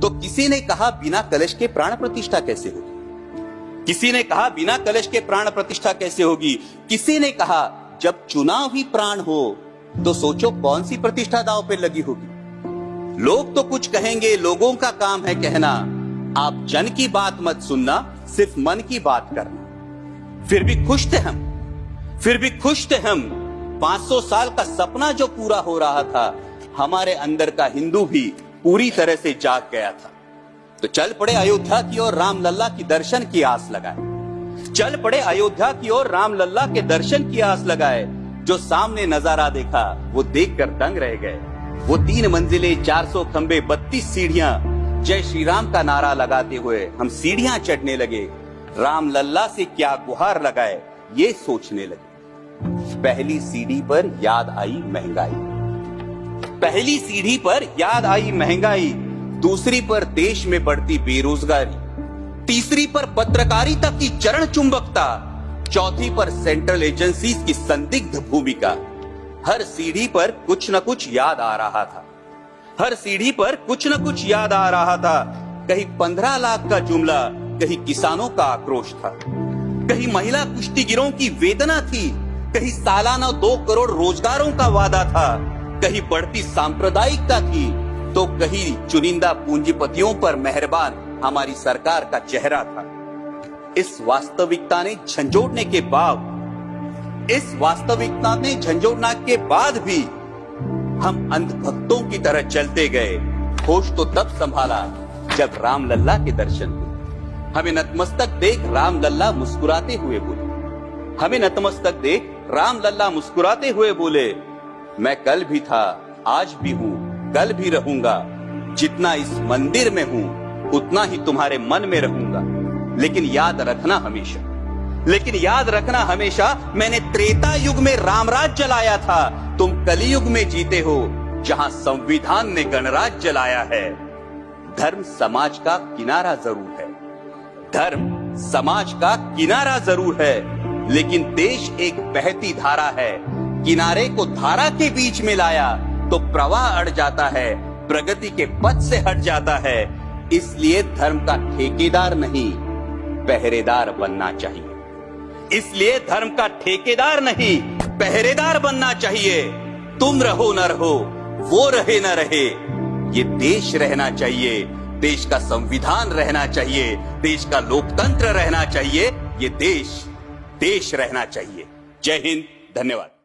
तो किसी ने कहा बिना कलश के प्राण प्रतिष्ठा कैसे होगी, किसी ने कहा बिना कलश के प्राण प्रतिष्ठा कैसे होगी, किसी ने कहा जब चुनाव ही प्राण हो तो सोचो कौन सी प्रतिष्ठा दांव पे लगी होगी। लोग तो कुछ कहेंगे, लोगों का काम है कहना, आप जन की बात मत सुनना, सिर्फ मन की बात करना। फिर भी खुश थे हम, फिर भी खुश थे हम। 500 साल का सपना जो पूरा हो रहा था, हमारे अंदर का हिंदू भी पूरी तरह से जाग गया था। तो चल पड़े अयोध्या की ओर, राम लल्ला की दर्शन की आस लगाए। चल पड़े अयोध्या की ओर, राम लल्ला के दर्शन की आस लगाए। जो सामने नजारा देखा वो देखकर दंग रह गए। वो 3 मंजिले, 400 खंबे, 32 सीढ़ियां, जय श्री राम का नारा लगाते हुए हम सीढ़ियां चढ़ने लगे। राम लल्ला से क्या गुहार लगाए ये सोचने लगे। पहली सीढ़ी पर याद आई महंगाई, पहली सीढ़ी पर याद आई महंगाई, दूसरी पर देश में बढ़ती बेरोजगारी, तीसरी पर पत्रकारिता की चरण चुंबकता, चौथी पर सेंट्रल एजेंसीज की संदिग्ध भूमिका। हर सीढ़ी पर कुछ न कुछ याद आ रहा था, हर सीढ़ी पर कुछ न कुछ याद आ रहा था। कहीं 15 लाख का जुमला, कहीं किसानों का आक्रोश था, कहीं महिला कुश्तीगिरों की वेदना थी, कहीं सालाना 2 करोड़ रोजगारों का वादा था, कहीं बढ़ती सांप्रदायिकता थी, तो कहीं चुनिंदा पूंजीपतियों पर मेहरबान हमारी सरकार का चेहरा था। इस वास्तविकता ने झंझोड़ने के बाद, इस वास्तविकता ने झंझोड़ने के बाद भी हम अंधभक्तों की तरह चलते गए। होश तो तब संभाला जब राम लल्ला के दर्शन हुए। हमें नतमस्तक देख राम लल्ला मुस्कुराते हुए बोले, हमें नतमस्तक देख राम लल्ला मुस्कुराते हुए बोले, मैं कल भी था, आज भी हूँ, कल भी रहूंगा। जितना इस मंदिर में हूँ उतना ही तुम्हारे मन में रहूंगा। लेकिन याद रखना हमेशा, लेकिन याद रखना हमेशा, मैंने त्रेता युग में रामराज जलाया था, तुम कलयुग में जीते हो जहां संविधान ने गणराज जलाया है। धर्म समाज का किनारा जरूर है, धर्म समाज का किनारा जरूर है, लेकिन देश एक बहती धारा है। किनारे को धारा के बीच में लाया तो प्रवाह अड़ जाता है, प्रगति के पथ से हट जाता है। इसलिए धर्म का ठेकेदार नहीं, पहरेदार बनना चाहिए। इसलिए धर्म का ठेकेदार नहीं, पहरेदार बनना चाहिए। तुम रहो न रहो, वो रहे न रहे, ये देश रहना चाहिए, देश का संविधान रहना चाहिए, देश का लोकतंत्र रहना चाहिए, ये देश रहना चाहिए। जय हिंद, धन्यवाद।